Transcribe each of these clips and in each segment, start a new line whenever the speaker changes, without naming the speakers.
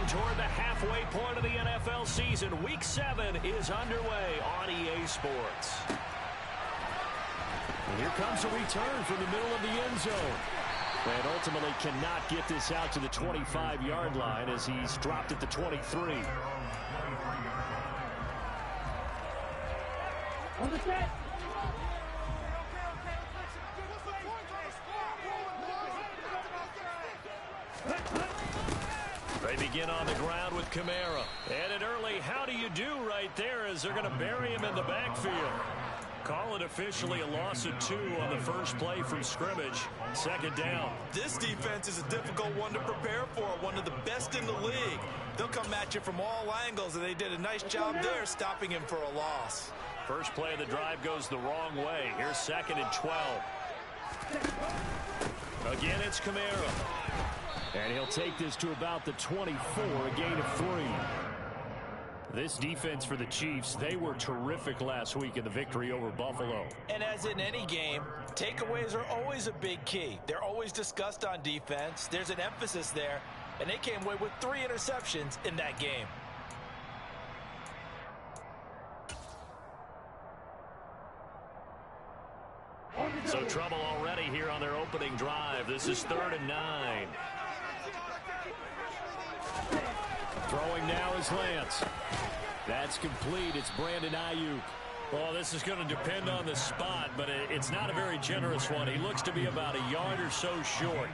toward the halfway point of the NFL season. Week 7 is underway on EA Sports. And here comes a return from the middle of the end zone. And ultimately cannot get this out to the 25-yard line as he's dropped at the 23.
On the set.
They begin on the ground with Kamara. And an early how do you do right there as they're going to bury him in the backfield. Call it officially a loss of 2 on the first play from scrimmage. Second down.
This defense is a difficult one to prepare for, one of the best in the league. They'll come at you from all angles, and they did a nice job there stopping him for a loss.
First play of the drive goes the wrong way. Here's 2nd and 12. Again, it's Kamara. And he'll take this to about the 24, a gain of 3. This defense for the Chiefs, they were terrific last week in the victory over Buffalo.
And as in any game, takeaways are always a big key. They're always discussed on defense. There's an emphasis there, and they came away with 3 interceptions in that game.
So trouble already here on their opening drive. This is 3rd and 9. Throwing now is Lance. That's complete. It's Brandon Ayuk. Well, this is going to depend on the spot, but it's not a very generous one. He looks to be about a yard or so short.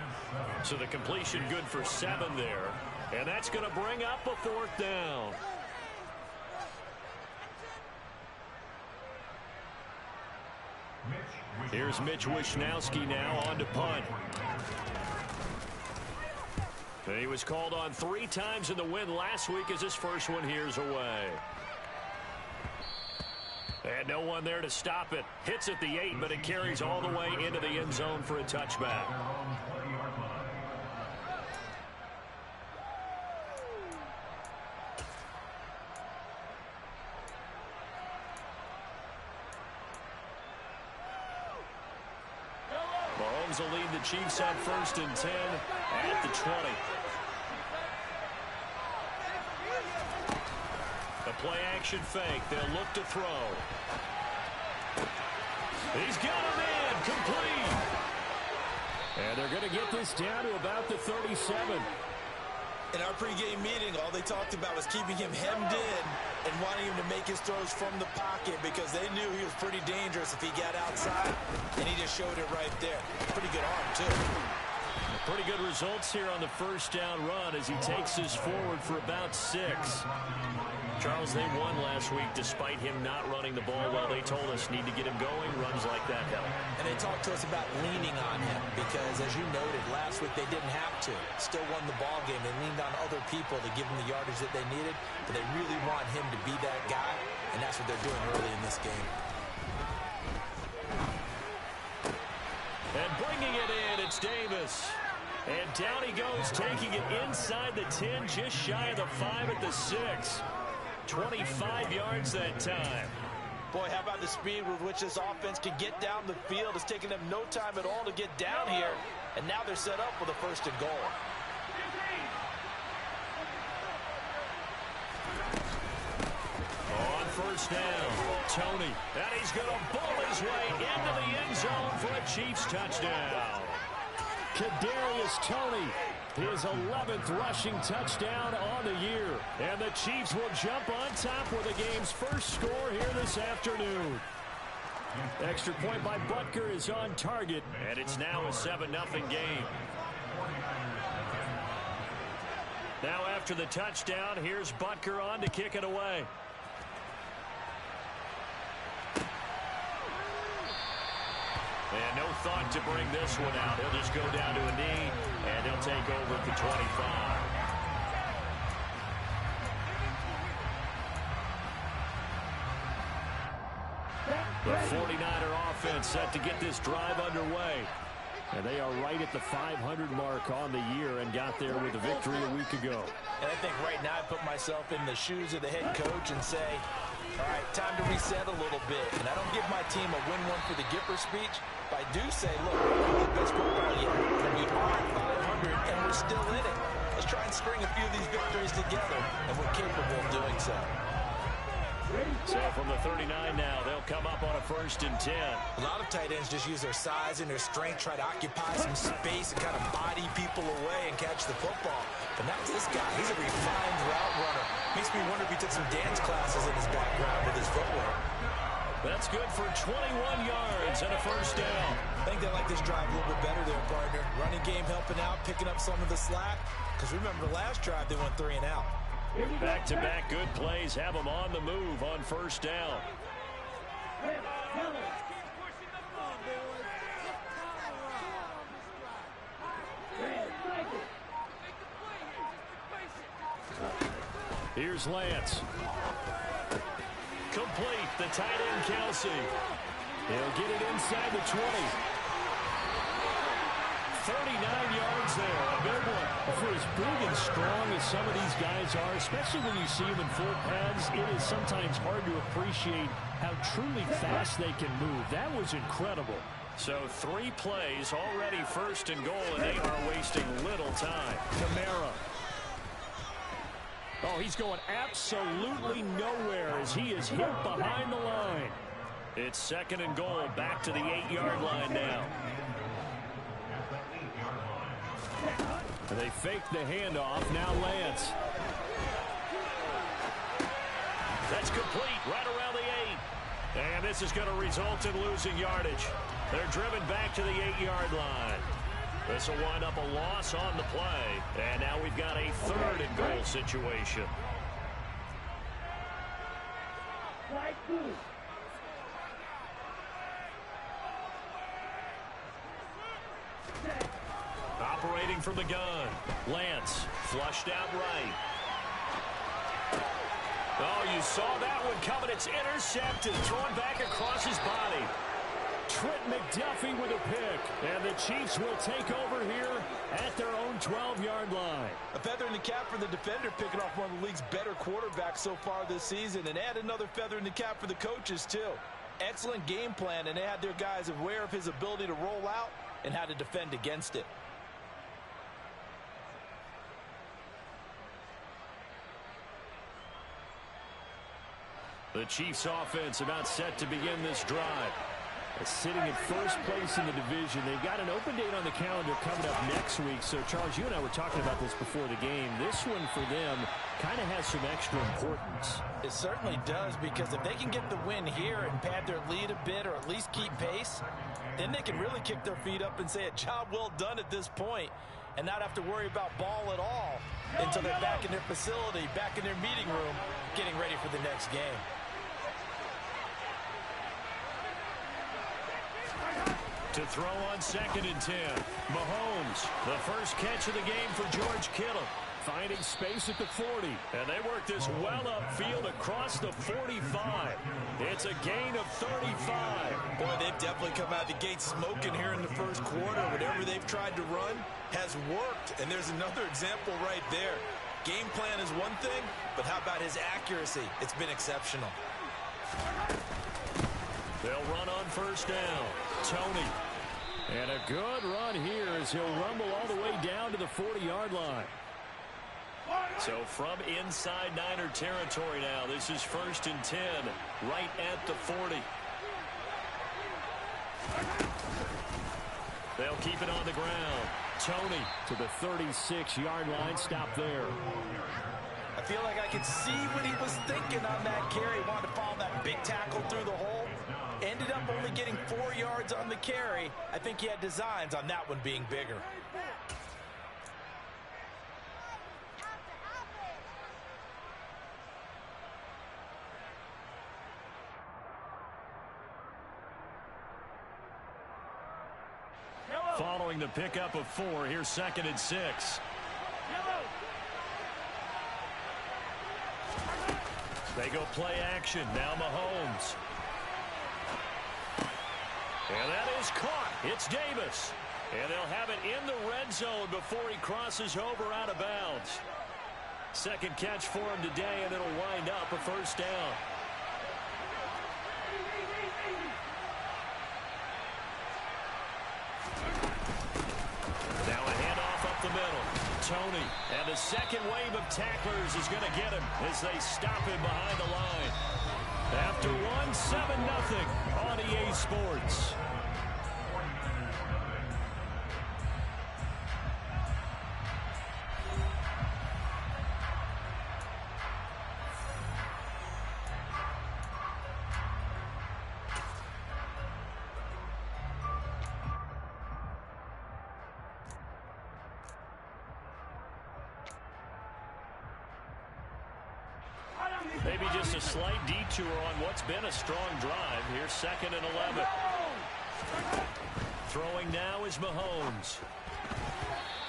So the completion good for 7 there. And that's going to bring up a 4th down. Here's Mitch Wishnowsky now on to punt. And he was called on 3 times in the win last week as his first one here's away. And no one there to stop it. Hits at the 8, but it carries all the way into the end zone for a touchback. Mahomes will lead the Chiefs on 1st and 10 at the 20. A play-action fake. They'll look to throw. He's got him in. Complete. And they're going to get this down to about the 37.
In our pregame meeting, all they talked about was keeping him hemmed in and wanting him to make his throws from the pocket because they knew he was pretty dangerous if he got outside, and he just showed it right there. Pretty good arm, too.
Pretty good results here on the first down run as he takes this forward for about 6. Charles, they won last week despite him not running the ball well. They told us need to get him going. Runs like that help.
And they talked to us about leaning on him because, as you noted, last week they didn't have to. Still won the ball game. They leaned on other people to give them the yardage that they needed, but they really want him to be that guy, and that's what they're doing early in this game.
And bringing it in, it's Davis. And down he goes, taking it inside the 10, just shy of the 5 at the 6. 25 yards that time.
Boy, how about the speed with which this offense can get down the field? It's taken them no time at all to get down here, and now they're set up with a 1st and goal.
On 1st down, Tony. And he's going to bull his way into the end zone for a Chiefs touchdown. Kadarius Toney, his 11th rushing touchdown on the year. And the Chiefs will jump on top with the game's first score here this afternoon. Extra point by Butker is on target, and it's now a 7-0 game. Now after the touchdown, here's Butker on to kick it away. And no thought to bring this one out. He'll just go down to a knee, and he'll take over at the 25. The 49er offense set to get this drive underway. And they are right at the 500 mark on the year and got there with a victory a week ago.
And I think right now I put myself in the shoes of the head coach and say, all right, time to reset a little bit. And I don't give my team a win one for the Gipper speech, but I do say, look, we're not the best football yet. But we are at 500, and we're still in it. let's try and string a few of these victories together, and we're capable of doing so.
So from the 39 now, they'll come up on a 1st and 10.
A lot of tight ends just use their size and their strength, try to occupy some space and kind of body people away and catch the football. But not this guy. He's a refined route runner. Makes me wonder if he took some dance classes in his background with his footwork.
That's good for 21 yards and a 1st down.
I think they like this drive a little bit better there, partner. Running game helping out, picking up some of the slack. Because remember, the last drive they went 3 and out.
Back-to-back good plays have them on the move on 1st down. Here's Lance. Complete, the tight end Kelsey. He'll get it inside the 20. 39 yards there, a big one. For as big and strong as some of these guys are, especially when you see them in full pads, it is sometimes hard to appreciate how truly fast they can move. That was incredible. So 3 plays, already 1st and goal, and they are wasting little time. Kamara. Oh, he's going absolutely nowhere as he is hit behind the line. It's 2nd and goal, back to the 8-yard line now. They fake the handoff. Now Lance. That's complete right around the 8. And this is going to result in losing yardage. They're driven back to the 8-yard line. This will wind up a loss on the play. And now we've got a 3rd and goal situation. Operating from the gun. Lance flushed out right. Oh, you saw that one coming. It's intercepted. Thrown back across his body. Trent McDuffie with a pick. And the Chiefs will take over here at their own 12-yard line.
A feather in the cap for the defender, picking off one of the league's better quarterbacks so far this season. And add another feather in the cap for the coaches, too. Excellent game plan, and they had their guys aware of his ability to roll out and how to defend against it.
The Chiefs offense about set to begin this drive. Sitting in 1st place in the division. They've got an open date on the calendar coming up next week. So, Charles, you and I were talking about this before the game. This one for them kind of has some extra importance.
It certainly does, because if they can get the win here and pad their lead a bit or at least keep pace, then they can really kick their feet up and say a job well done at this point and not have to worry about ball at all until they're back in their facility, back in their meeting room, getting ready for the next game.
To throw on 2nd and 10. Mahomes, the first catch of the game for George Kittle. Finding space at the 40. And they work this well upfield across the 45. It's a gain of 35.
Boy, they've definitely come out of the gate smoking here in the 1st quarter. Whatever they've tried to run has worked. And there's another example right there. Game plan is one thing, but how about his accuracy? It's been exceptional.
They'll run on 1st down. Tony. And a good run here as he'll rumble all the way down to the 40-yard line. So from inside Niner territory now, this is 1st and 10, right at the 40. They'll keep it on the ground. Tony to the 36-yard line. Stop there.
I feel like I could see what he was thinking on that carry. Wanted to follow that big tackle through the hole. Ended up only getting 4 yards on the carry. I think he had designs on that one being bigger.
Following the pickup of 4, here's 2nd and 6. They go play action. Now Mahomes. And that is caught. It's Davis. And they'll have it in the red zone before he crosses over out of bounds. 2nd catch for him today, and it'll wind up a 1st down. Now a handoff up the middle. Tony. And the second wave of tacklers is going to get him as they stop him behind the line. After one, 7-0 on EA Sports. Maybe just a slight detour on what's been a strong drive. Here's 2nd and 11. Throwing now is Mahomes.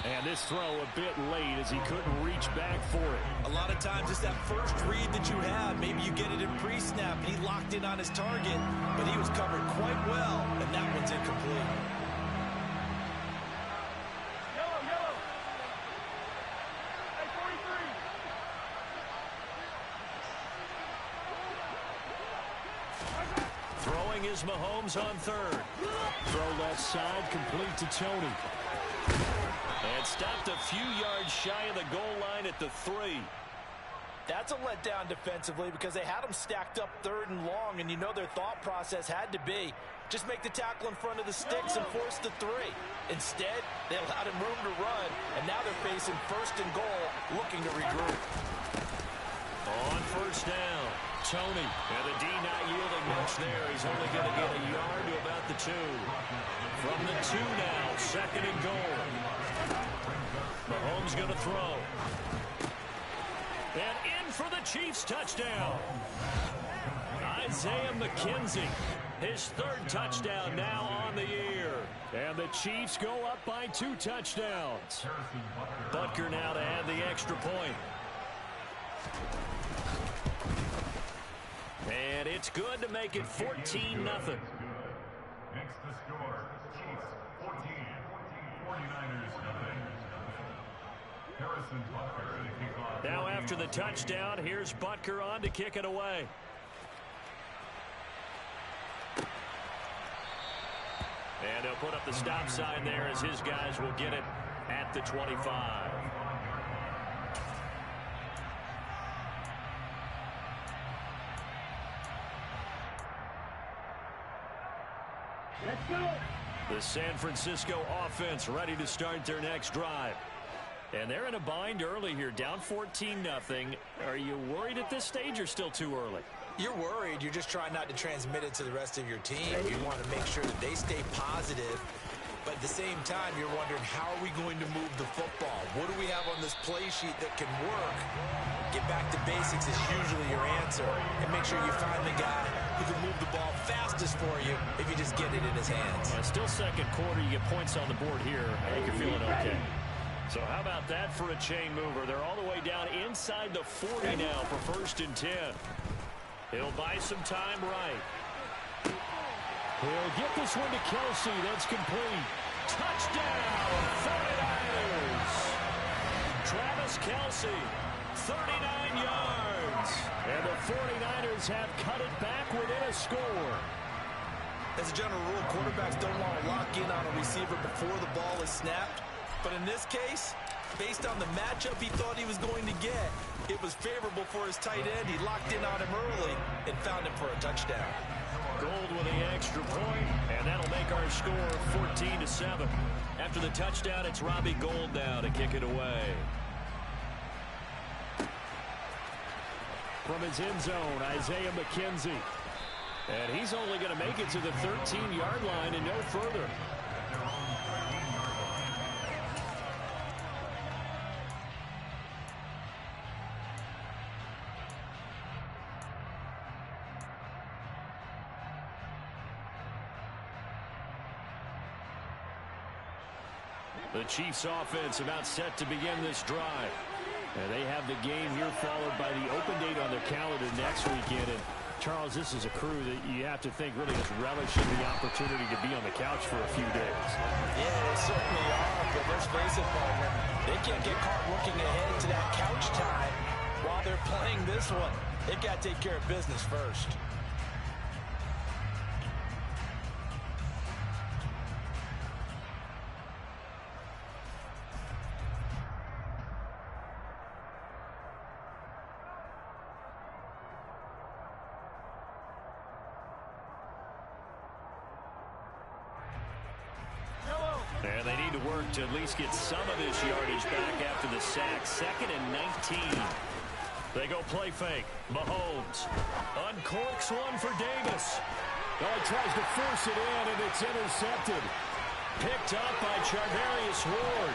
And this throw a bit late as he couldn't reach back for it.
A lot of times it's that first read that you have. Maybe you get it in pre-snap and he locked in on his target, but he was covered quite well, and that one's incomplete.
Throwing is Mahomes on 3rd. Throw left side, complete to Tony. And stopped a few yards shy of the goal line at the 3.
That's a letdown defensively because they had them stacked up 3rd and long, and you know their thought process had to be just make the tackle in front of the sticks and force the 3. Instead, they allowed him room to run, and now they're facing 1st and goal, looking to regroup.
On 1st down, Tony. And the D not yielding much there. He's only going to get a yard to about the 2. From the 2 now, 2nd and goal. Mahomes going to throw. And in for the Chiefs touchdown. Isaiah McKenzie, his 3rd touchdown now on the year. And the Chiefs go up by 2 touchdowns. Butker now to add the extra point. And it's good to make it 14-0.
Next to score, Chiefs 14, 49ers nothing. Harrison Butker to kick off.
Now after the touchdown, here's Butker on to kick it away. And he'll put up the stop sign there as his guys will get it at the 25.
Let's go.
The San Francisco offense ready to start their next drive. And they're in a bind early here, down 14-0. Are you worried at this stage or still too early?
You're worried. You're just trying not to transmit it to the rest of your team. You want to make sure that they stay positive. But at the same time, you're wondering, how are we going to move the football? What do we have on this play sheet that can work? Get back to basics is usually your answer. And make sure you find the guy who can move the ball fastest for you if you just get it in his hands.
Yeah, still 2nd quarter. You get points on the board here. I think you're feeling okay. So how about that for a chain mover? They're all the way down inside the 40 now for 1st and 10. He'll buy some time right. He'll get this one to Kelsey. That's complete. Touchdown, 49ers. Travis Kelsey, 39 yards. And the 49ers have cut it back within a score.
As a general rule, quarterbacks don't want to lock in on a receiver before the ball is snapped. But in this case, based on the matchup he thought he was going to get, it was favorable for his tight end. He locked in on him early and found him for a touchdown.
Gold with the extra point, and that'll make our score 14-7. After the touchdown, it's Robbie Gould now to kick it away. From his end zone, Isaiah McKenzie. And he's only going to make it to the 13-yard line and no further. The Chiefs offense about set to begin this drive. And they have the game here followed by the open date on their calendar next weekend. And Charles, this is a crew that you have to think really is relishing the opportunity to be on the couch for a few days.
Yeah, they certainly are. But let's face it, partner, they can't get caught looking ahead to that couch time while they're playing this one. They've got to take care of business first.
And they need to work to at least get some of this yardage back after the sack. 2nd and 19. They go play fake. Mahomes uncorks one for Davis. Oh, he tries to force it in, and it's intercepted. Picked up by Charvarius Ward.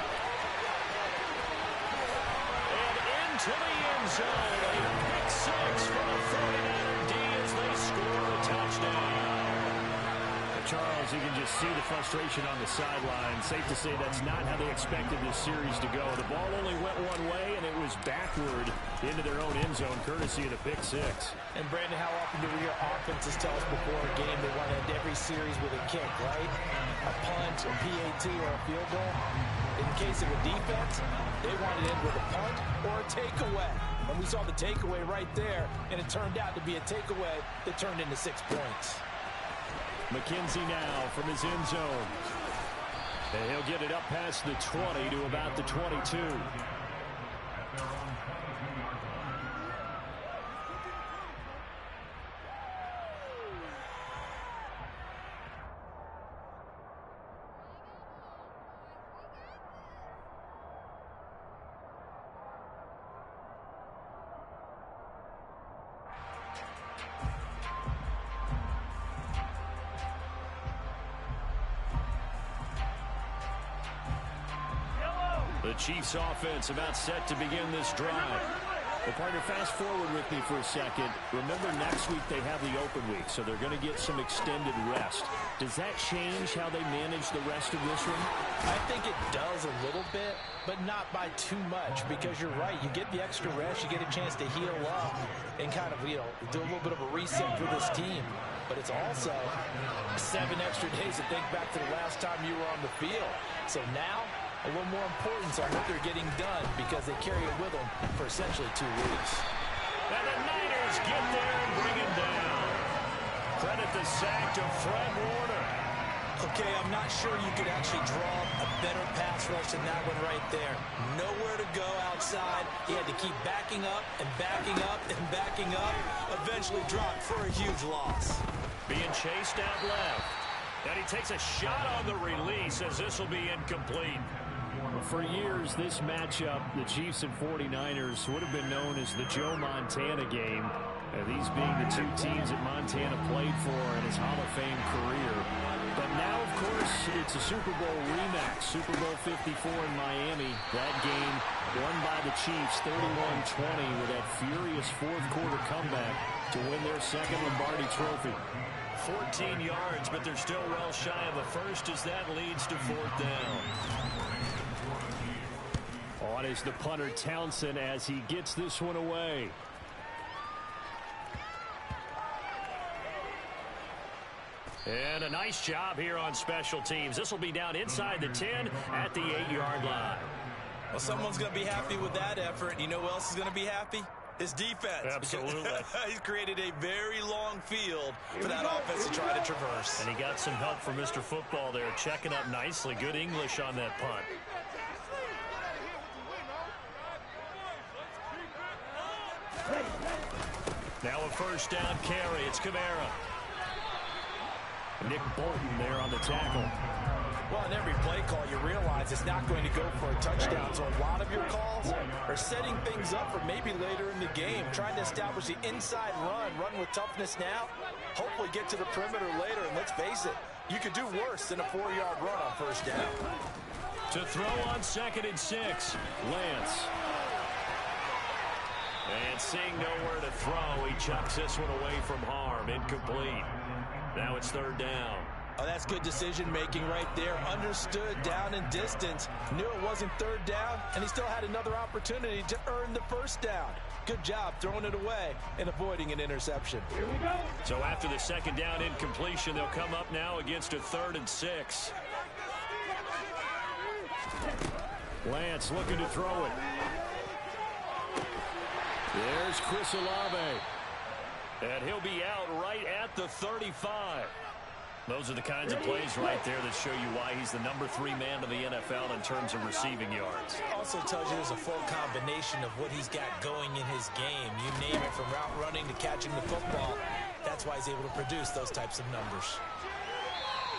And into the end zone. A pick 6 for the 49er D as they score a touchdown.
Charles, you can just see the frustration on the sideline. Safe to say that's not how they expected this series to go. The ball only went one way, and it was backward into their own end zone, courtesy of the pick 6.
And, Brandon, how often do we hear offenses tell us before a game they want to end every series with a kick, right? A punt, a PAT, or a field goal. In the case of a defense, they want to end with a punt or a takeaway. And we saw the takeaway right there, and it turned out to be a takeaway that turned into 6 points.
McKenzie now from his end zone. And he'll get it up past the 20 to about the 22. The Chiefs offense about set to begin this drive.
Well, partner, fast forward with me for a second. Remember, next week they have the open week, so they're going to get some extended rest. Does that change how they manage the rest of this one?
I think it does a little bit, but not by too much, because you're right. You get the extra rest, you get a chance to heal up and kind of, do a little bit of a reset for this team. But it's also 7 extra days to think back to the last time you were on the field. So now, a little more importance on what they're getting done because they carry it with them for essentially 2 weeks.
And the Niners get there and bring him down. Credit the sack to Fred Warner.
Okay, I'm not sure you could actually draw a better pass rush than that one right there. Nowhere to go outside. He had to keep backing up and backing up and backing up. Eventually dropped for a huge loss.
Being chased out left. And he takes a shot on the release as this will be incomplete.
For years, this matchup, the Chiefs and 49ers, would have been known as the Joe Montana game. These being the 2 teams that Montana played for in his Hall of Fame career. But now, of course, it's a Super Bowl rematch. Super Bowl 54 in Miami. That game won by the Chiefs 31-20 with that furious fourth-quarter comeback to win their 2nd Lombardi trophy.
14 yards, but they're still well shy of a first as that leads to 4th down.
On is the punter Townsend as he gets this one away.
And a nice job here on special teams. This will be down inside the 10 at the 8-yard line.
Well, someone's going to be happy with that effort. You know who else is going to be happy? His defense.
Absolutely.
He's created a very long field for that offense to try to traverse.
And he got some help from Mr. Football there, checking up nicely. Good English on that punt. Now a first down carry. It's Kamara.
Nick Bolton there on the tackle.
Well, in every play call, you realize it's not going to go for a touchdown. So a lot of your calls are setting things up for maybe later in the game, trying to establish the inside run with toughness now, hopefully get to the perimeter later. And let's face it, you could do worse than a 4-yard run on first down.
To throw on 2nd and 6, Lance. And seeing nowhere to throw, he chucks this one away from harm. Incomplete. Now it's 3rd down.
Oh, that's good decision-making right there. Understood down and distance. Knew it wasn't 3rd down, and he still had another opportunity to earn the first down. Good job throwing it away and avoiding an interception.
Here we go.
So after the 2nd down incompletion, they'll come up now against a 3rd and 6.
Lance looking to throw it. There's Chris Olave.
And he'll be out right at the 35. Those are the kinds of plays right there that show you why he's the number 3 man of the NFL in terms of receiving yards.
Also tells you there's a full combination of what he's got going in his game. You name it, from route running to catching the football. That's why he's able to produce those types of numbers.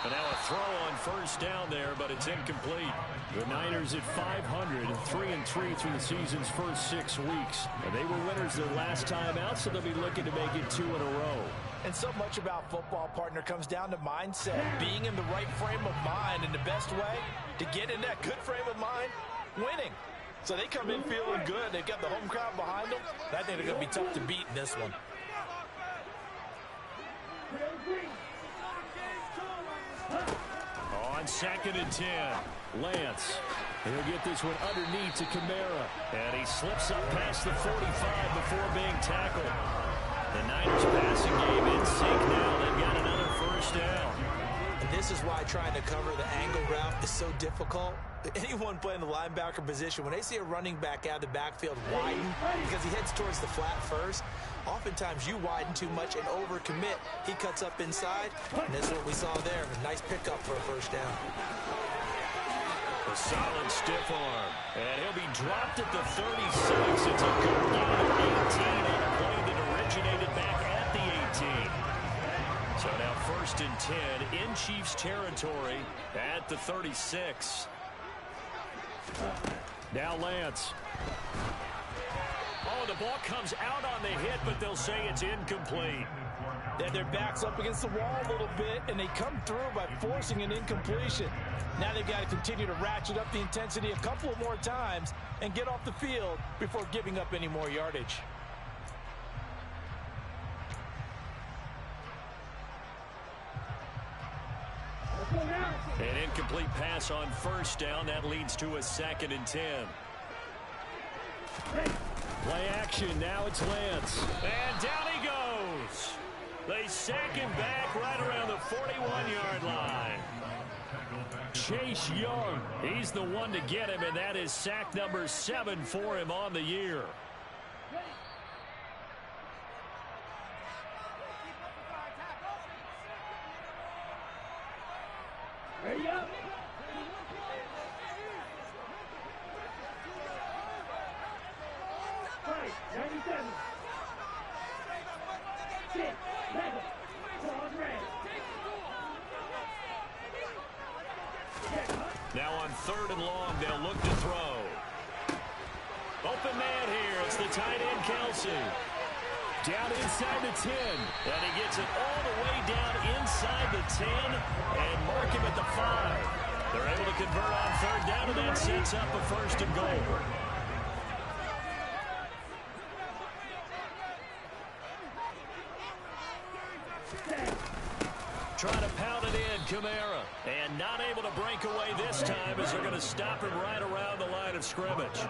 And now a throw on first down there, but it's incomplete.
The Niners at 500, 3-3 through the season's first 6 weeks. And they were winners their last time out, so they'll be looking to make it 2 in a row.
And so much about football, partner, comes down to mindset. Being in the right frame of mind, and the best way to get in that good frame of mind, winning. So they come in feeling good. They've got the home crowd behind them. I think they're going to be tough to beat in this one.
On 2nd and 10, Lance. He'll get this one underneath to Kamara. And he slips up past the 45 before being tackled. The Niners passing game in sync now. They've got another first down.
And this is why trying to cover the angle route is so difficult. Anyone playing the linebacker position, when they see a running back out of the backfield widen because he heads towards the flat first, oftentimes you widen too much and overcommit. He cuts up inside, and this is what we saw there. A nice pickup for a first down.
A solid stiff arm. And he'll be dropped at the 36. It's a good gain of 18 on a play that originated back at the 18. So now 1st and 10 in Chiefs territory at the 36.
Now Lance.
Oh, the ball comes out on the hit, but they'll say it's incomplete.
They had their backs up against the wall a little bit, and they come through by forcing an incompletion. Now they've got to continue to ratchet up the intensity a couple of more times and get off the field before giving up any more yardage.
An incomplete pass on first down. That leads to a 2nd and 10.
Play action. Now it's Lance.
And down he goes. They sack him back right around the 41-yard line.
Chase Young.
He's the one to get him, and that is sack number 7 for him on the year.
Ready up. Five, 97. 6, 11. Pause red.
Now on 3rd and long, they'll look to throw. Open man here. It's the tight end, Kelsey.
Down inside the 10.
And he gets it all the way down inside the 10 and mark him at the 5. They're able to convert on 3rd down, and that sets up a 1st and goal. Trying to pound it in, Kamara. And not able to break away this time as they're going to stop him right around the line of scrimmage.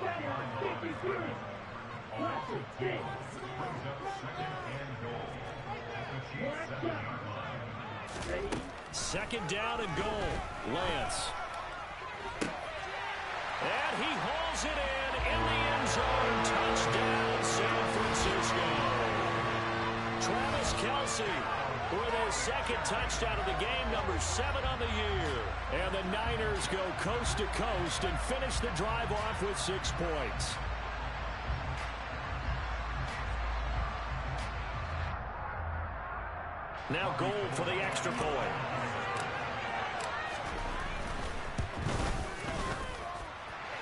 Second down and goal. Lance. And he hauls it in the end zone. Touchdown, San Francisco. Travis Kelsey with his 2nd touchdown of the game, number 7 on the year. And the Niners go coast to coast and finish the drive off with 6 points. Now goal for the extra point.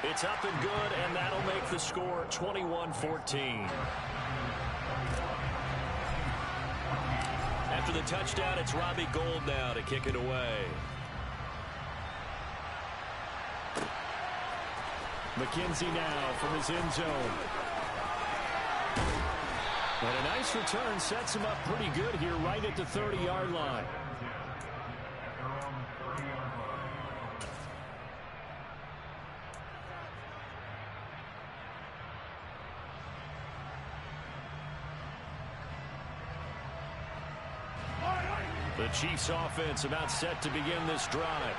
It's up and good, and that'll make the score 21-14. After the touchdown, it's Robbie Gould now to kick it away.
McKenzie now from his end zone. And a nice return sets him up pretty good here right at the 30-yard line.
The Chiefs offense about set to begin this drive.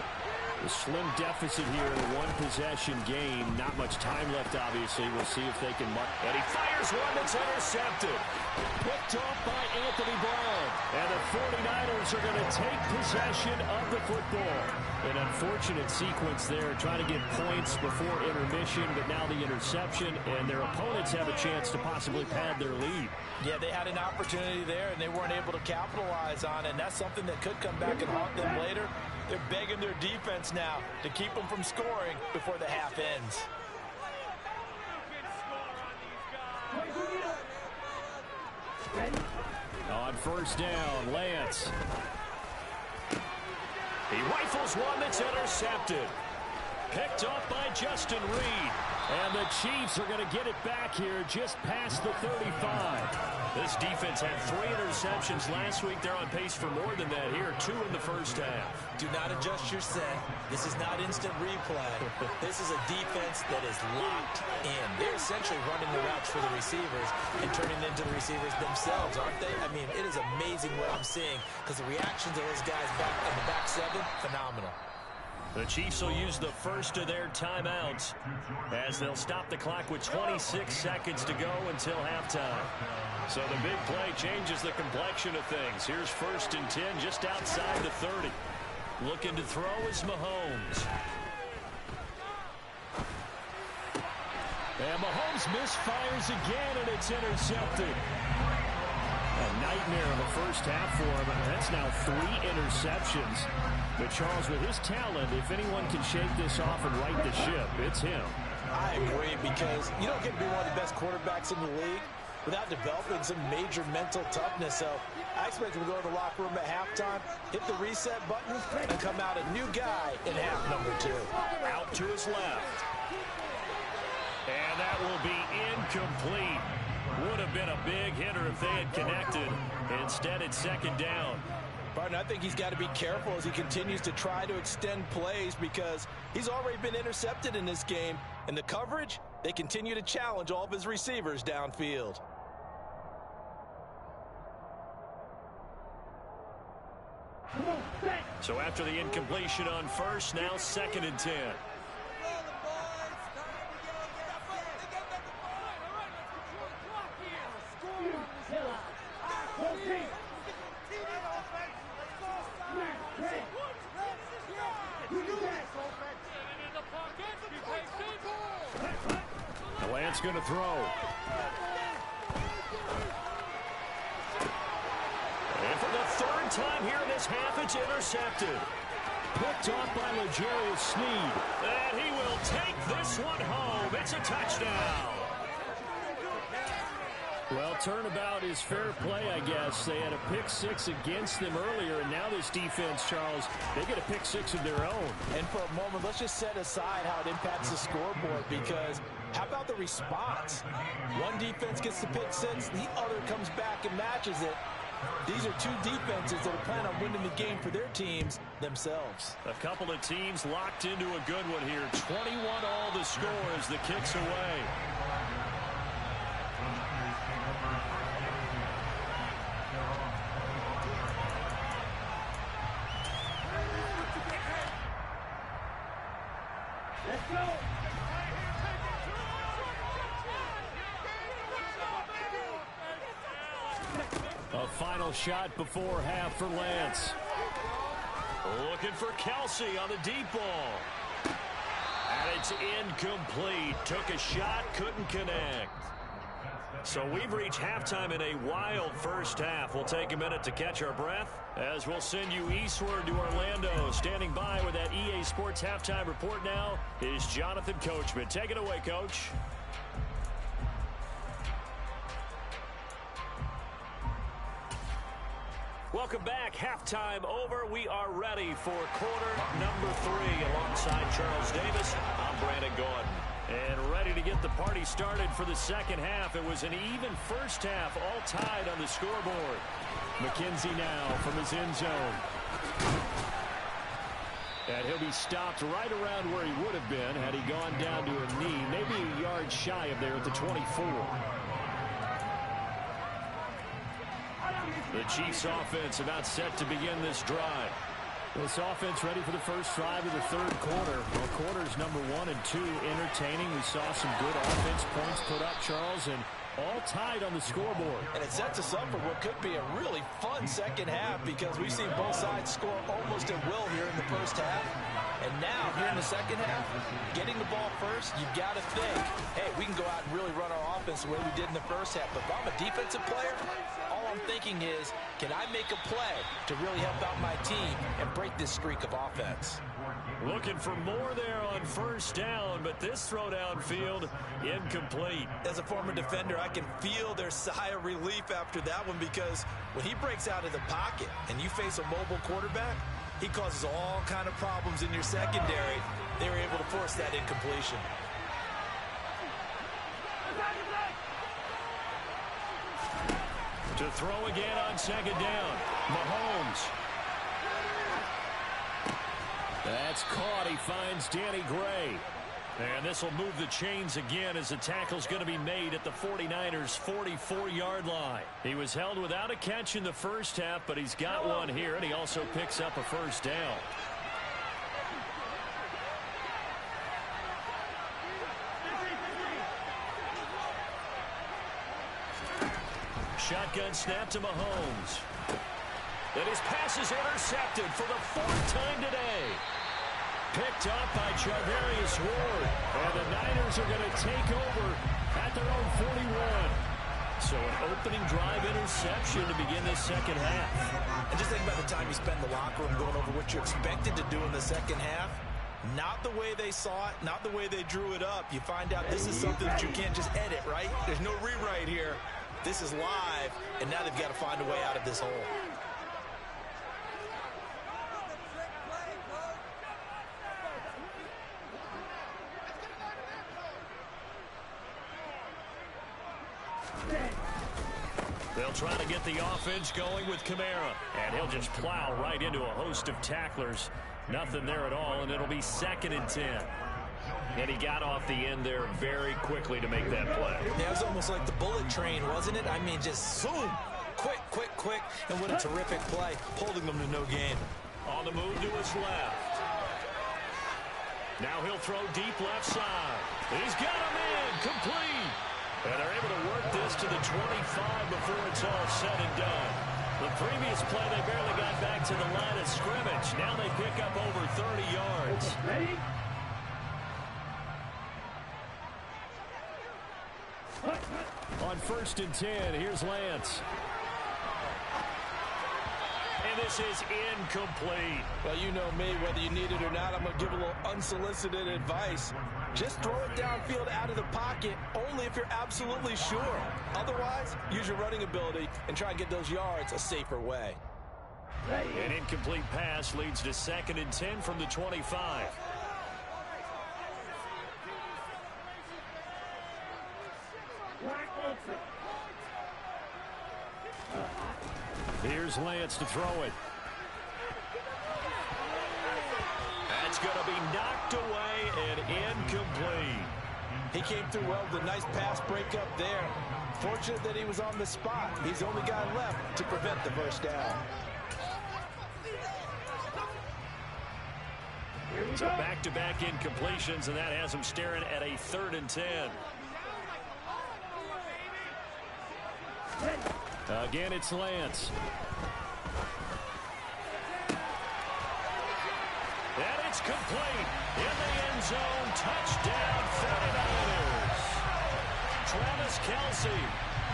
A slim deficit here in a one-possession game. Not much time left, obviously. We'll see if they can mark.
And he fires one that's intercepted.
Picked off by Anthony Brown.
And the 49ers are going to take possession of the football.
An unfortunate sequence there, trying to get points before intermission, but now the interception, and their opponents have a chance to possibly pad their lead.
Yeah, they had an opportunity there, and they weren't able to capitalize on it, and that's something that could come back and haunt them later. They're begging their defense now to keep them from scoring before the half ends.
On first down, Lance.
He rifles one that's intercepted. Picked off by Justin Reed.
And the Chiefs are going to get it back here just past the 35.
This defense had 3 interceptions last week. They're on pace for more than that here. 2 in the first half.
Do not adjust your set. This is not instant replay. This is a defense that is locked in. They're essentially running the routes for the receivers and turning it into the receivers themselves, aren't they? I mean, it is amazing what I'm seeing because the reactions of those guys back in the back 7, phenomenal.
The Chiefs will use the first of their timeouts as they'll stop the clock with 26 seconds to go until halftime. So the big play changes the complexion of things. Here's 1st and 10 just outside the 30. Looking to throw is Mahomes.
And Mahomes misfires again, and it's intercepted. A nightmare of a first half for him. That's now 3 interceptions. But Charles, with his talent, if anyone can shake this off and right the ship, it's him.
I agree, because you don't get to be one of the best quarterbacks in the league without developing some major mental toughness. So I expect him to go to the locker room at halftime, hit the reset button, and come out a new guy in half number 2.
Out to his left. And that will be incomplete. Would have been a big hitter if they had connected. Instead, it's 2nd down.
Partner, I think he's got to be careful as he continues to try to extend plays because he's already been intercepted in this game. And the coverage, they continue to challenge all of his receivers downfield.
So after the incompletion on first, now 2nd and 10.
Lance going to throw.
And for the 3rd time here in this half, it's intercepted.
Picked off by L'Jarius Sneed.
And he will take this one home. It's a touchdown.
Well, turnabout is fair play, I guess. They had a pick 6 against them earlier, and now this defense, Charles, they get a pick 6 of their own.
And for a moment, let's just set aside how it impacts the scoreboard, because how about the response? One defense gets the pick 6, the other comes back and matches it. These are 2 defenses that are planning on winning the game for their teams themselves.
A couple of teams locked into a good one here. 21 all the score as the kick's away.
Let's go.
A final shot before half for Lance.
Looking for Kelsey on the deep ball. And it's incomplete. Took a shot, couldn't connect. So we've reached halftime in a wild first half. We'll take a minute to catch our breath as we'll send you eastward to Orlando. Standing by with that EA Sports halftime report now is Jonathan Coachman. Take it away, Coach. Welcome back. Halftime over. We are ready for quarter number 3. Alongside Charles Davis, I'm Brandon Gordon. And ready to get the party started for the second half. It was an even first half, all tied on the scoreboard. McKenzie now from his end zone. And he'll be stopped right around where he would have been had he gone down to a knee, maybe a yard shy of there at the 24. The Chiefs offense about set to begin this drive.
This offense ready for the first drive of the third quarter. Well, quarters number 1 and 2 entertaining. We saw some good offense points put up, Charles, and all tied on the scoreboard.
And it sets us up for what could be a really fun second half because we've seen both sides score almost at will here in the first half. And now, here in the second half, getting the ball first, you've got to think, hey, we can go out and really run our offense the way we did in the first half. But if I'm a defensive player, all I'm thinking is, can I make a play to really help out my team and break this streak of offense?
Looking for more there on first down, but this throw downfield incomplete.
As a former defender, I can feel their sigh of relief after that one, because when he breaks out of the pocket and you face a mobile quarterback, he causes all kind of problems in your secondary. They were able to force that incompletion.
To throw again on second down, Mahomes. That's caught. He finds Danny Gray. And this will move the chains again as the tackle's going to be made at the 49ers' 44-yard line. He was held without a catch in the first half, but he's got one here, and he also picks up a first down. Shotgun snap to Mahomes. And his pass is intercepted for the fourth time today. Picked up by Charvarius Ward. And the Niners are going to take over at their own 41. So an opening drive interception to begin this second half.
And just think about the time you spend in the locker room going over what you expected to do in the second half. Not the way they saw it, not the way they drew it up. You find out this is something that you can't just edit, right? There's no rewrite here. This is live, and now they've got to find a way out of this hole.
They'll try to get the offense going with Kamara, and he'll just plow right into a host of tacklers. Nothing there at all, and it'll be 2nd and 10. And he got off the end there very quickly to make that play.
Yeah, it was almost like the bullet train, wasn't it? I mean, just zoom, quick, quick, quick, and what a terrific play, holding them to no gain.
On the move to his left. Now he'll throw deep left side. He's got him in, complete. And they're able to work this to the 25 before it's all said and done. The previous play, they barely got back to the line of scrimmage. Now they pick up over 30 yards.
Ready?
On 1st and 10, here's Lance. And this is incomplete.
Well, you know me, whether you need it or not, I'm going to give a little unsolicited advice. Just throw it downfield out of the pocket only if you're absolutely sure. Otherwise, use your running ability and try and get those yards a safer way.
An incomplete pass leads to 2nd and 10 from the 25. Here's Lance to throw it. That's going to be knocked away and incomplete.
He came through well with a nice pass breakup there. Fortunate that he was on the spot. He's the only guy left to prevent the first down.
So back-to-back incompletions, and that has him staring at a 3rd and 10. Again, it's Lance. And it's complete. In the end zone, touchdown 49ers. Travis Kelce,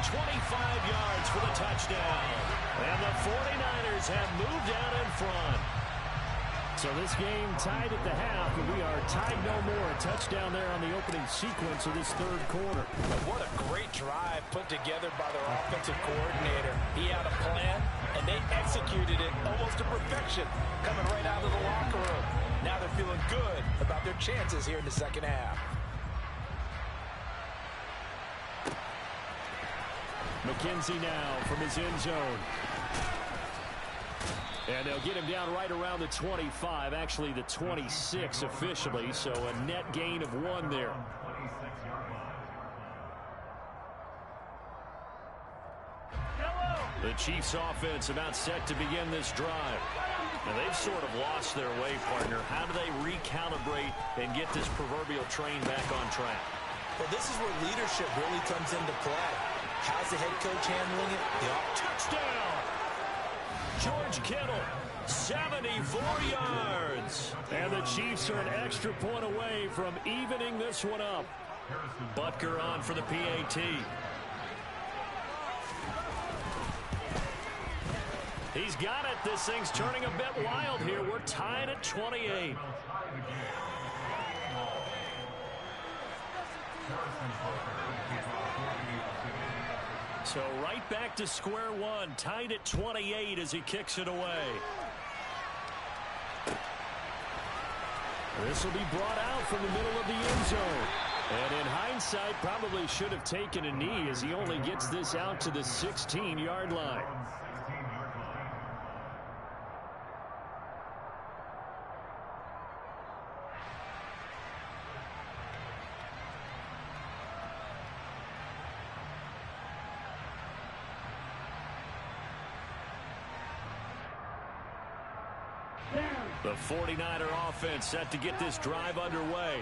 25 yards for the touchdown. And the 49ers have moved out in front. So this game tied at the half, and we are tied no more. A touchdown there on the opening sequence of this 3rd quarter.
And what a great drive put together by their offensive coordinator. He had a plan, and they executed it almost to perfection, coming right out of the locker room. Now they're feeling good about their chances here in the second half.
McKenzie now from his end zone. And they'll get him down right around the 25, actually the 26 officially, so a net gain of 1 there. The Chiefs offense about set to begin this drive. Now they've sort of lost their way, partner. How do they recalibrate and get this proverbial train back on track?
Well, this is where leadership really comes into play. How's the head coach handling it?
Touchdown! George Kittle
74 yards.
And the Chiefs are an extra point away from evening this one up.
Butker on for the PAT. He's got it. This thing's turning a bit wild here. We're tied at 28. So right back to square one, tied at 28 as he kicks it away.
This will be brought out from the middle of the end zone. And in hindsight, probably should have taken a knee as he only gets this out to the 16-yard line.
The 49er offense set to get this drive underway.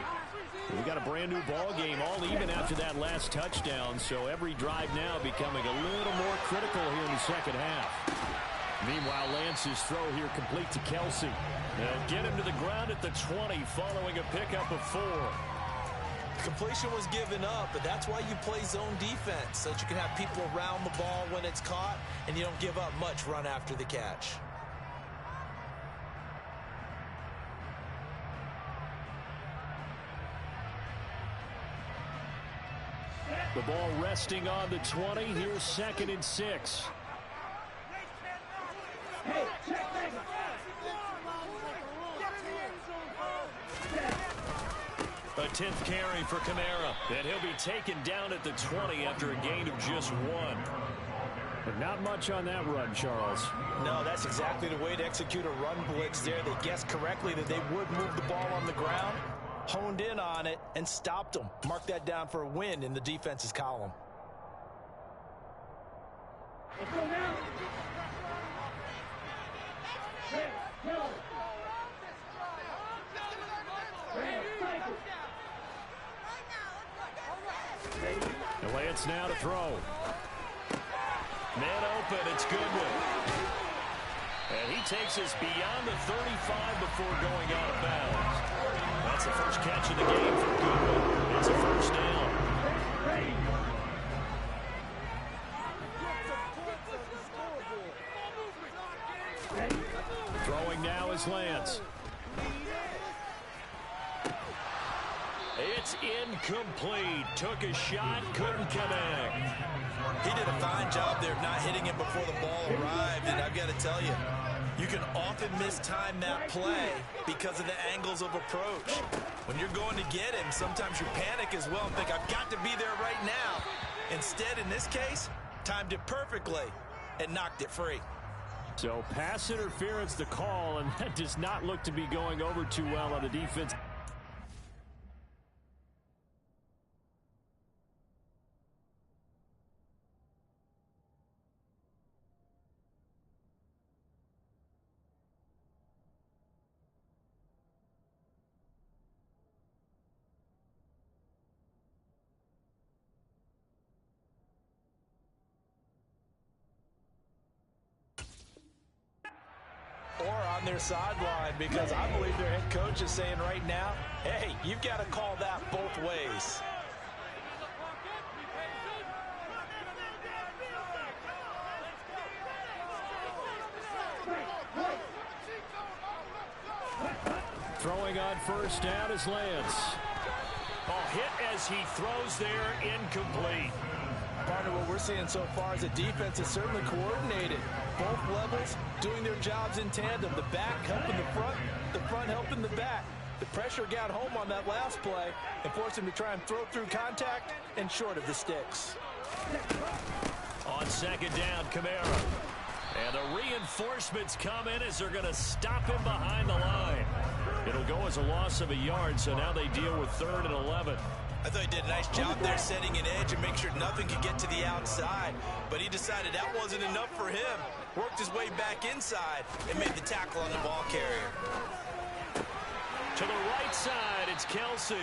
We got a brand new ball game, all even after that last touchdown, so every drive now becoming a little more critical here in the second half. Meanwhile, Lance's throw here complete to Kelsey.
They'll get him to the ground at the 20 following a pickup of 4.
Completion was given up, but that's why you play zone defense, so that you can have people around the ball when it's caught, and you don't give up much run after the catch.
The ball resting on the 20. Here's 2nd and 6.
A 10th carry for Kamara. And he'll be taken down at the 20 after a gain of just 1.
But not much on that run, Charles.
No, that's exactly the way to execute a run blitz there. They guessed correctly that they would move the ball on the ground, honed in on it, and stopped them. Mark that down for a win in the defense's column.
Let's go now.
The Lance now to throw.
Man open, it's Goodwin. And he takes us beyond the 35 before going out of bounds. That's the first catch of the game for Goodwin. It's a first down.
Throwing now is Lance.
It's incomplete. Took a shot, couldn't connect.
He did a fine job there of not hitting him before the ball arrived, and I've got to tell you, you can often mistime that play because of the angles of approach. When you're going to get him, sometimes you panic as well and think, I've got to be there right now. Instead, in this case, timed it perfectly and knocked it free.
So pass interference the call, and that does not look to be going over too well on the defense.
Or on their sideline, because I believe their head coach is saying right now, hey, you've got to call that both ways.
Throwing on first down is Lance.
Hit as he throws there, incomplete.
Partner, what we're seeing so far is the defense is certainly coordinated. Both levels doing their jobs in tandem. The back helping the front helping the back. The pressure got home on that last play and forced him to try and throw through contact and short of the sticks.
On second down, Kamara. And the reinforcements come in as they're going to stop him behind the line. It'll go as a loss of a yard, so now they deal with 3rd and 11.
I thought he did a nice job there setting an edge and make sure nothing could get to the outside. But he decided that wasn't enough for him. Worked his way back inside and made the tackle on the ball carrier.
To the right side, it's Kelsey.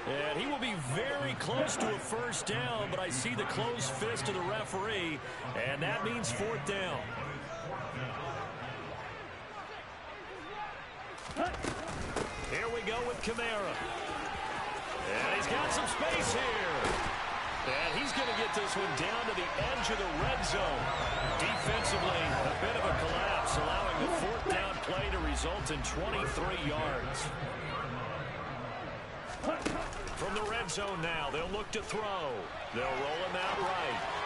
And he will be very close to a first down, but I see the closed fist of the referee, and that means 4th down. Kamara. And he's got some space here. And he's going to get this one down to the edge of the red zone. Defensively, a bit of a collapse, allowing the fourth down play to result in 23 yards. From the red zone now, they'll look to throw. They'll roll him out right.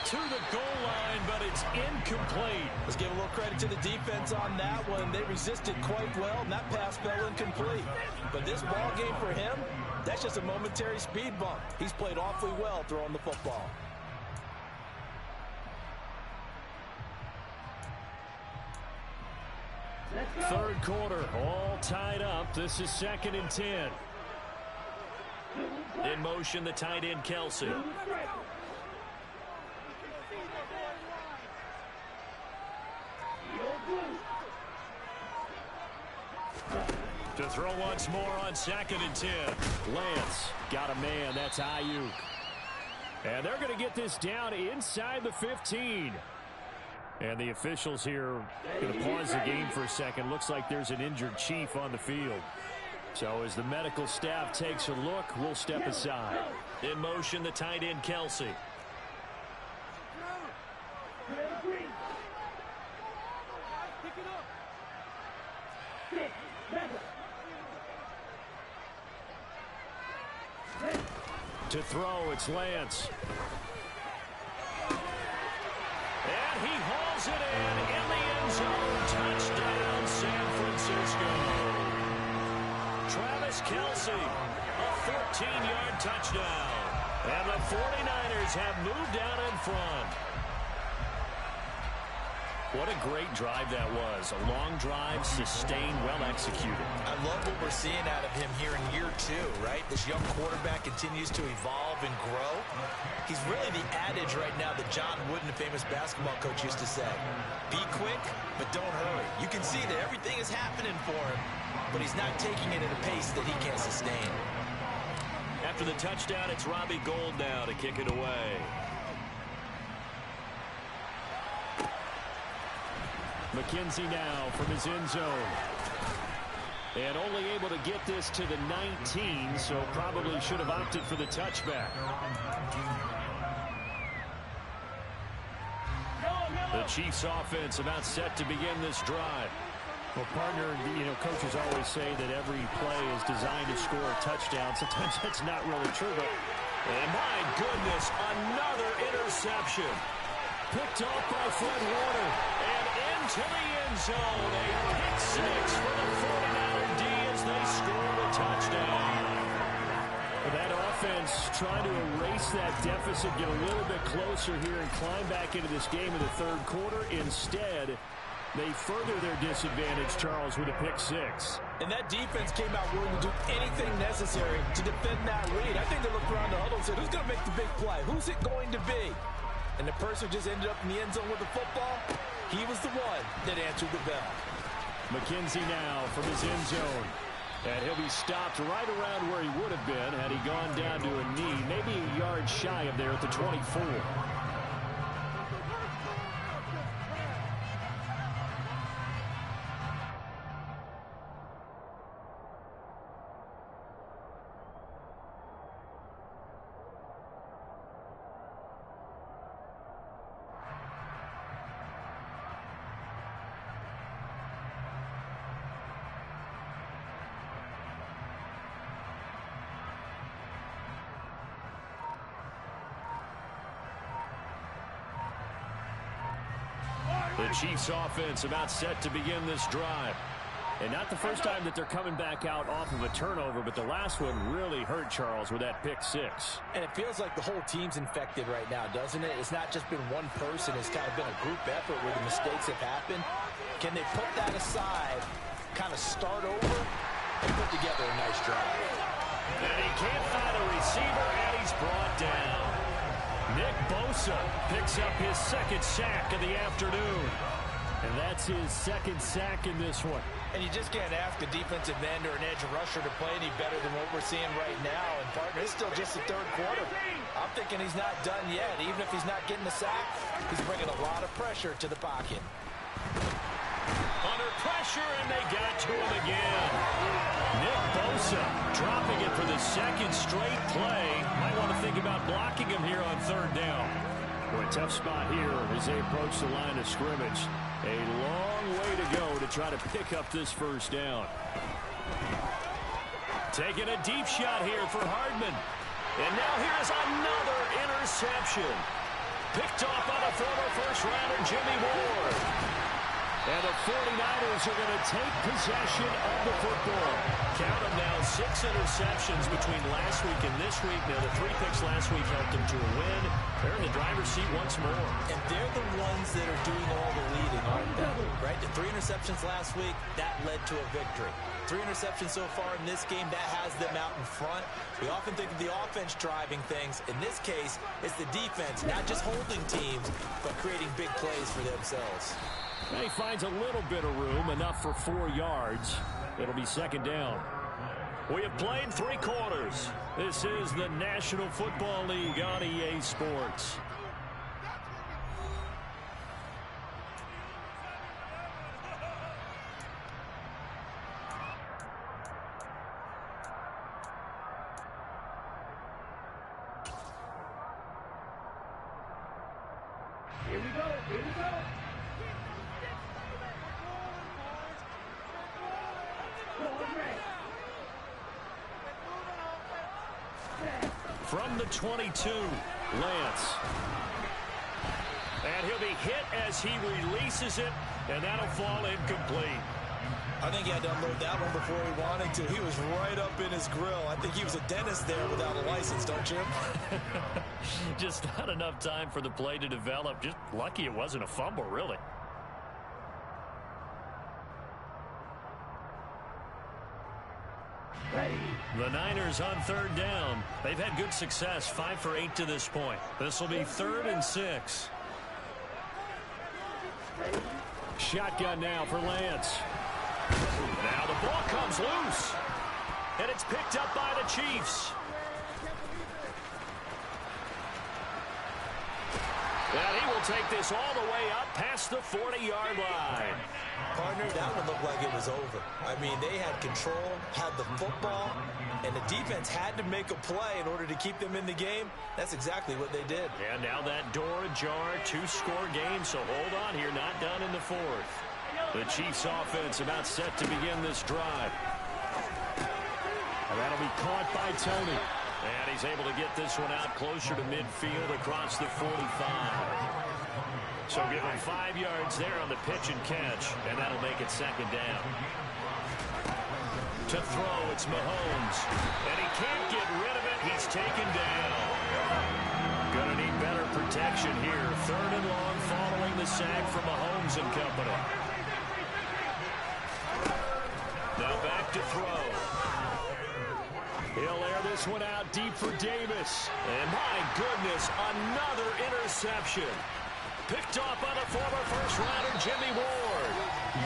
To the goal line, but it's incomplete.
Let's give a little credit to the defense on that one. They resisted quite well, and that pass fell incomplete. But this ball game for him, that's just a momentary speed bump. He's played awfully well throwing the football.
Third quarter, all tied up. This is 2nd and 10. In motion, the tight end, Kelsey. To throw once more on 2nd and 10. Lance got a man. That's Ayuk. And they're going to get this down inside the 15. And the officials here going to pause the game for a second. Looks like there's an injured Chief on the field. So as the medical staff takes a look, we'll step aside. In motion, the tight end, Kelsey. To throw, it's Lance. And he hauls it in the end zone. Touchdown, San Francisco. Travis Kelsey, a 14-yard touchdown. And the 49ers have moved out in front. What a great drive that was. A long drive, sustained, well executed.
I love what we're seeing out of him here in year 2, right? This young quarterback continues to evolve and grow. He's really the adage right now that John Wooden, the famous basketball coach, used to say. Be quick, but don't hurry. You can see that everything is happening for him, but he's not taking it at a pace that he can't sustain.
After the touchdown, it's Robbie Gould now to kick it away. McKenzie now from his end zone. And only able to get this to the 19, so probably should have opted for the touchback. The Chiefs offense about set to begin this drive. Well, partner, coaches always say that every play is designed to score a touchdown. Sometimes that's not really true, but and my goodness, another interception. Picked off by Fred Warner. And into the end zone. A pick six for the 49er D as they score the touchdown. That offense trying to erase that deficit, get a little bit closer here and climb back into this game in the third quarter. Instead, they further their disadvantage, Charles, with a pick six.
And that defense came out willing to do anything necessary to defend that lead. I think they looked around the huddle and said, who's going to make the big play? Who's it going to be? And the person just ended up in the end zone with the football, he was the one that answered the bell.
McKenzie now from his end zone. And he'll be stopped right around where he would have been had he gone down to a knee, maybe a yard shy of there at the 24. The Chiefs offense about set to begin this drive. And not the first time that they're coming back out off of a turnover, but the last one really hurt, Charles, with that pick six.
And it feels like the whole team's infected right now, doesn't it? It's not just been one person. It's kind of been a group effort where the mistakes have happened. Can they put that aside, kind of start over, and put together a nice drive?
And he can't find a receiver, and he's brought down. Nick Bosa picks up his second sack of the afternoon. And that's his second sack in this one.
And you just can't ask a defensive end or an edge rusher to play any better than what we're seeing right now. And, partner, it's still just the third quarter. I'm thinking he's not done yet. Even if he's not getting the sack, he's bringing a lot of pressure to the pocket.
Under pressure, and they got to him again. Nick Bosa dropping it for the second straight play. Might want to think about blocking him here on third down.
Well, a tough spot here as they approach the line of scrimmage. A long way to go to try to pick up this first down.
Taking a deep shot here for Hardman. And now here's another interception. Picked off by the former first-rounder Jimmy Ward. And the 49ers are going to take possession of the football. Count them now, 6 interceptions between last week and this week. Now, the 3 picks last week helped them to a win. They're in the driver's seat once more.
And they're the ones that are doing all the leading, aren't they? Right? The 3 interceptions last week, that led to a victory. 3 interceptions so far in this game, that has them out in front. We often think of the offense driving things. In this case, it's the defense, not just holding teams, but creating big plays for themselves.
And he finds a little bit of room, enough for 4 yards. It'll be second down.
We have played 3 quarters. This is the National Football League on EA Sports.
Here we go. Here we go.
From the 22, Lance. And he'll be hit as he releases it, and that'll fall incomplete.
I think he had to unload that one before he wanted to. He was right up in his grill. I think he was a dentist there without a license, don't you?
Just not enough time for the play to develop. Just lucky it wasn't a fumble, really. The Niners on third down. They've had good success, 5 for 8 to this point. This will be 3rd and 6.
Shotgun now for Lance.
Now the ball comes loose. And it's picked up by the Chiefs. And he will take this all the way up past the 40-yard line.
Partner, that one looked like it was over. I mean, they had control, had the football, and the defense had to make a play in order to keep them in the game. That's exactly what they did.
And now that door ajar, 2-score game, so hold on here, not done in the 4th. The Chiefs offense about set to begin this drive.
And that'll be caught by Tony.
And he's able to get this one out closer to midfield across the 45. So give him 5 yards there on the pitch and catch, and that'll make it second down. To throw, it's Mahomes. And he can't get rid of it. He's taken down. Gonna need better protection here. 3rd and long following the sack from Mahomes and company. Now back to throw. He'll air this one out deep for Davis. And my goodness, another interception. Picked off by the former first-rounder Jimmy Ward.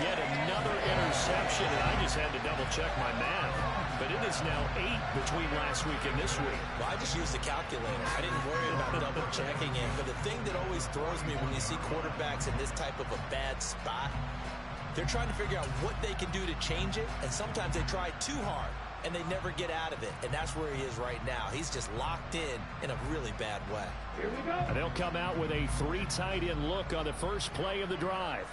Yet another interception, and I just had to double-check my math. But it is now 8 between last week and this week.
Well, I just used the calculator. I didn't worry about double-checking it. But the thing that always throws me when you see quarterbacks in this type of a bad spot, they're trying to figure out what they can do to change it, and sometimes they try too hard, and they never get out of it. And that's where he is right now. He's just locked in a really bad way.
Here we go.
And they'll come out with a 3 tight end look on the first play of the drive.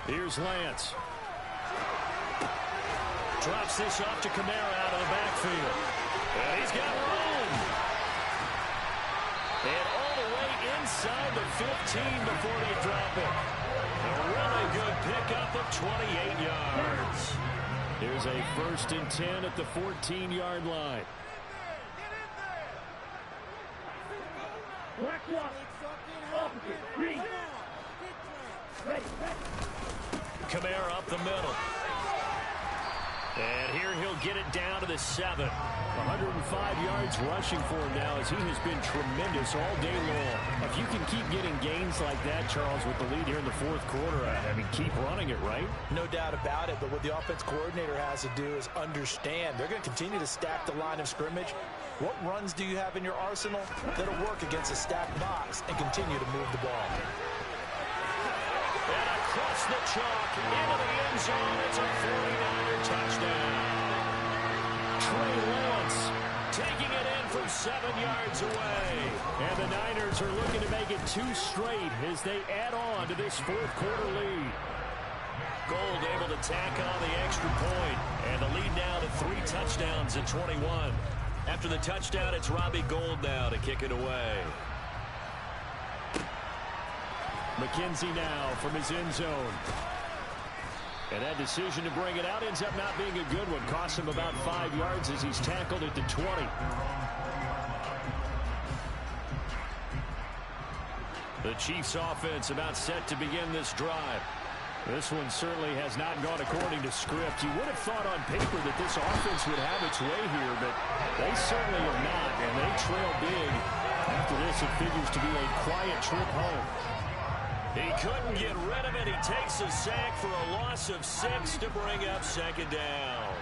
Here's Lance.
Drops this off to Kamara out of the backfield. And he's got room. And all the way inside the 15 before they drop it. A really good pickup of 28 yards.
Here's a 1st and 10 at the 14-yard line.
Black walk. Opposite. Green. Ready.
Kamara up the middle.
And here he'll get it down to the 7. 105 yards rushing for him now as he has been tremendous all day long. If you can keep getting gains like that, Charles, with the lead here in the fourth quarter, I mean, keep running it, right?
No doubt about it, but what the offense coordinator has to do is understand. They're going to continue to stack the line of scrimmage. What runs do you have in your arsenal that'll work against a stacked box and continue to move the ball?
And across the chalk into the end zone. It's a 49er touchdown. Trey Lance taking it in from 7 yards away. And the Niners are looking to make it 2 straight as they add on to this fourth quarter lead. Gold able to tack on the extra point. And the lead now to 3 touchdowns at 21. After the touchdown, it's Robbie Gould now to kick it away. McKenzie now from his end zone. And that decision to bring it out ends up not being a good one. Costs him about 5 yards as he's tackled at the 20. The Chiefs offense about set to begin this drive. This one certainly has not gone according to script. You would have thought on paper that this offense would have its way here, but they certainly have not, and they trail big. After this, it figures to be a quiet trip home. He couldn't get rid of it. He takes a sack for a loss of 6 to bring up second down.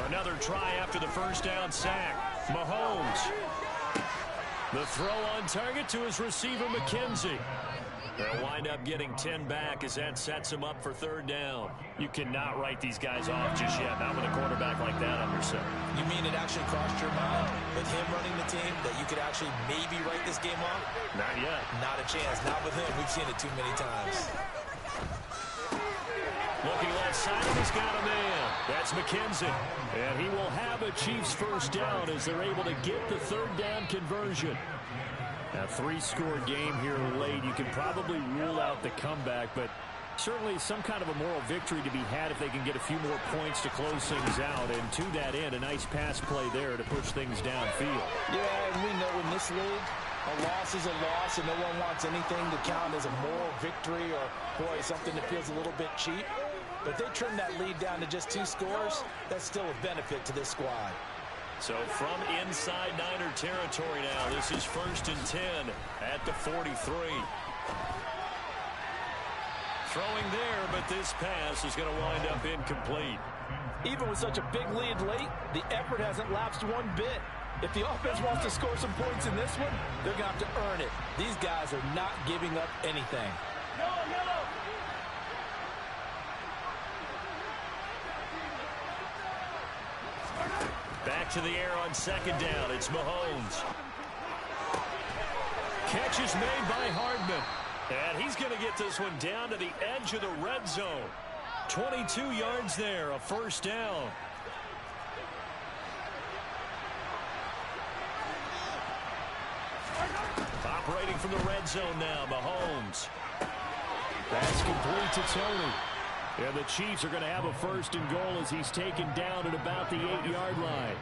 Another try after the first down sack. Mahomes. The throw on target to his receiver, McKenzie. They'll wind up getting 10 back as that sets him up for third down. You cannot write these guys off just yet, not with a quarterback like that under center.
You mean it actually crossed your mind with him running the team that you could actually maybe write this game off?
Not yet.
Not a chance. Not with him. We've seen it too many times.
Looking left side, and he's got a man. That's McKenzie. And he will have a Chiefs first down as they're able to get the third down conversion. A 3-score game here late. You can probably rule out the comeback, but certainly some kind of a moral victory to be had if they can get a few more points to close things out. And to that end, a nice pass play there to push things downfield.
Yeah, and we know in this league, a loss is a loss, and no one wants anything to count as a moral victory or, boy, something that feels a little bit cheap. But if they trim that lead down to just 2 scores, that's still a benefit to this squad.
So from inside Niner territory now, this is 1st and 10 at the 43. Throwing there, but this pass is going to wind up incomplete.
Even with such a big lead late, the effort hasn't lapsed one bit. If the offense wants to score some points in this one, they're going to have to earn it. These guys are not giving up anything.
Back to the air on second down. It's Mahomes. Catch is made by Hardman. And he's going to get this one down to the edge of the red zone. 22 yards there, a first down. Operating from the red zone now, Mahomes. That's complete to Tony. And the Chiefs are going to have a 1st and goal as he's taken down at about the 8-yard line.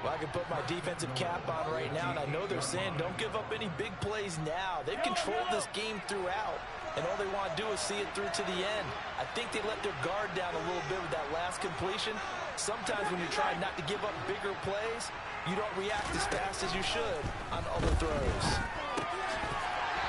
Well, I can put my defensive cap on right now, and I know they're saying don't give up any big plays now. They've controlled this game throughout, and all they want to do is see it through to the end. I think they let their guard down a little bit with that last completion. Sometimes when you're trying not to give up bigger plays, you don't react as fast as you should on other throws.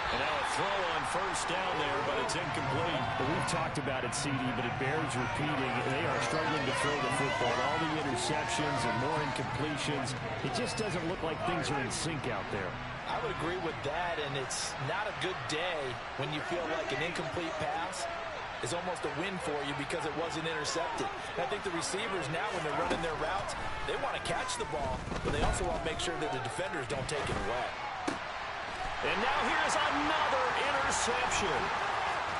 And now a throw on first down there, but it's incomplete.
Well, we've talked about it, CD, but it bears repeating. They are struggling to throw the football. All the interceptions and more incompletions. It just doesn't look like things are in sync out there.
I would agree with that, and it's not a good day when you feel like an incomplete pass is almost a win for you because it wasn't intercepted. And I think the receivers now, when they're running their routes, they want to catch the ball, but they also want to make sure that the defenders don't take it away.
And now here's another interception.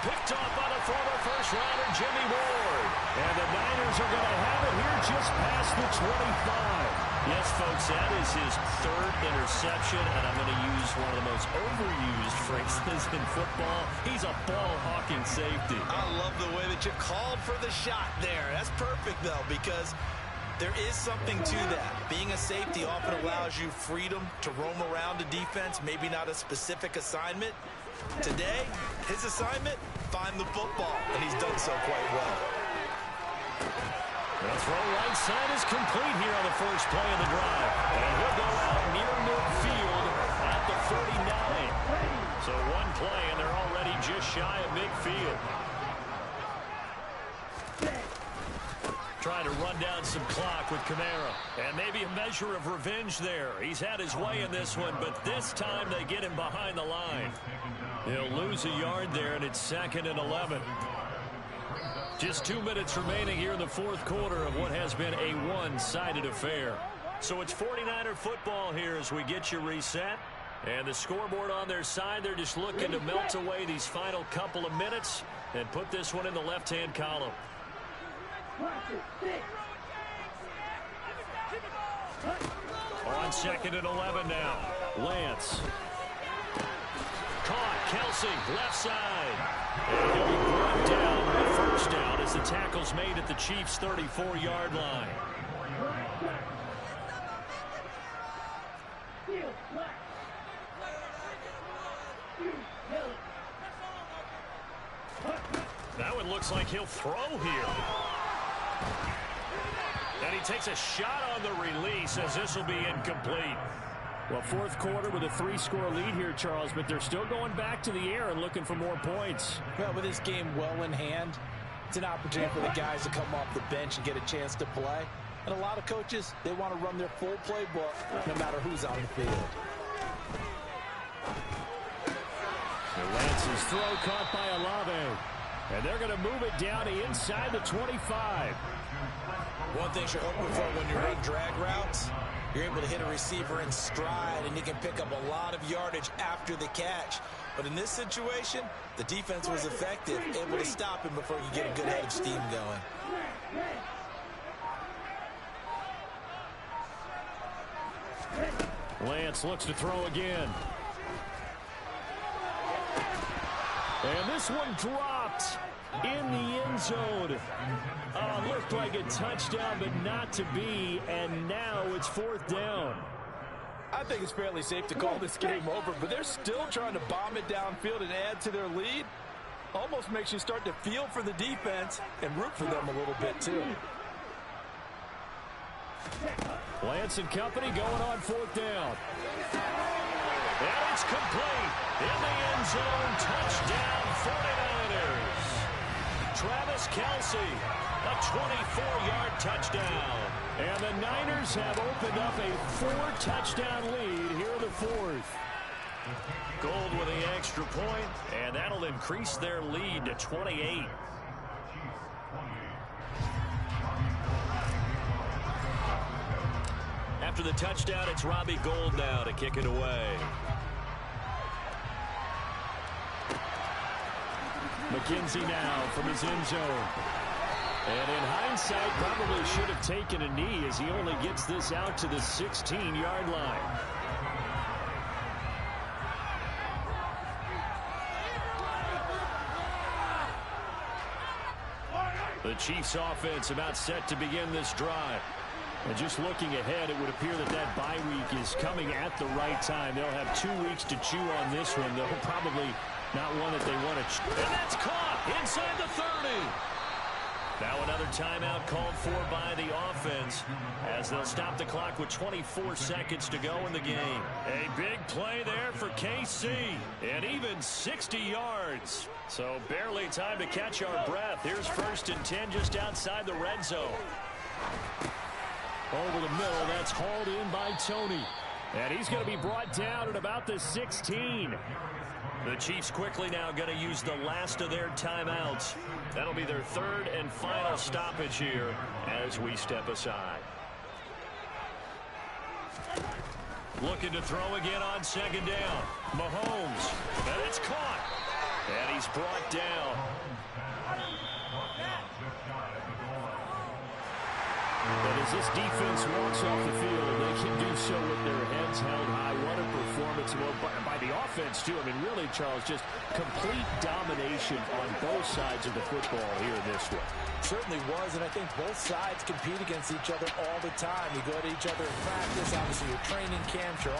Picked off by the former first-rounder Jimmy Ward. And the Niners are going to have it here just past the 25. Yes, folks, that is his 3rd interception, and I'm going to use one of the most overused phrases in football. He's a ball-hawking safety.
I love the way that you called for the shot there. That's perfect, though, because There is something to that. Being a safety often allows you freedom to roam around the defense, maybe not a specific assignment. Today, his assignment, find the football, and he's done so quite well.
The throw right side is complete here on the first play of the drive. And he'll go out near midfield at the 49. So one play, and they're already just shy of midfield. Trying to run down some clock with Kamara. And maybe a measure of revenge there. He's had his way in this one, but this time they get him behind the line. He'll lose a yard there, and it's 2nd and 11. Just 2 minutes remaining here in the fourth quarter of what has been a one-sided affair. So it's 49er football here as we get you reset. And the scoreboard on their side, they're just looking to melt away these final couple of minutes and put this one in the left-hand column. On 2nd and 11 now. Lance. Caught. Kelsey, left side. And he'll be brought down with first down as the tackle's made at the Chiefs' 34-yard line. That one looks like he'll throw here. And he takes a shot on the release as this will be incomplete. Well, fourth quarter with a 3-score lead here, Charles, but they're still going back to the air and looking for more points.
Well, with this game well in hand, it's an opportunity for the guys to come off the bench and get a chance to play. And a lot of coaches, they want to run their full playbook no matter who's on the field.
Lance's throw caught by Olave. And they're going to move it down inside the 25.
One thing you're hoping for when you run drag routes, you're able to hit a receiver in stride, and you can pick up a lot of yardage after the catch. But in this situation, the defense was effective, able to stop him before you get a good head of steam going.
Lance looks to throw again. And this one dropped in the end zone. Looked like a touchdown, but not to be. And now it's 4th down.
I think it's fairly safe to call this game over, but they're still trying to bomb it downfield and add to their lead. Almost makes you start to feel for the defense and root for them a little bit, too.
Lance and company going on 4th down. And it's complete. In the end zone, touchdown 49ers. Travis Kelsey, a 24-yard touchdown. And the Niners have opened up a 4-touchdown lead here in the 4th. Gold with the extra point, and that'll increase their lead to 28. After the touchdown, it's Robbie Gould now to kick it away. McKenzie now from his end zone. And in hindsight, probably should have taken a knee as he only gets this out to the 16-yard line. The Chiefs offense about set to begin this drive. And just looking ahead, it would appear that that bye week is coming at the right time. They'll have 2 weeks to chew on this one. They'll probably not one that they want to. And that's caught inside the 30. Now another timeout called for by the offense as they'll stop the clock with 24 seconds to go in the game. A big play there for KC, and even 60 yards. So barely time to catch our breath. Here's 1st and 10 just outside the red zone. Over the middle, that's hauled in by Tony. And he's going to be brought down at about the 16. The Chiefs quickly now going to use the last of their timeouts. That'll be their 3rd and final stoppage here as we step aside. Looking to throw again on 2nd down. Mahomes. And it's caught. And he's brought down. But as this defense walks off the field, they can do so with their heads held high. What a performance defense, well, by the offense, too. I mean, really, Charles, just complete domination on both sides of the football here in this one.
Certainly was, and I think both sides compete against each other all the time. You go to each other in practice, obviously your training camps, your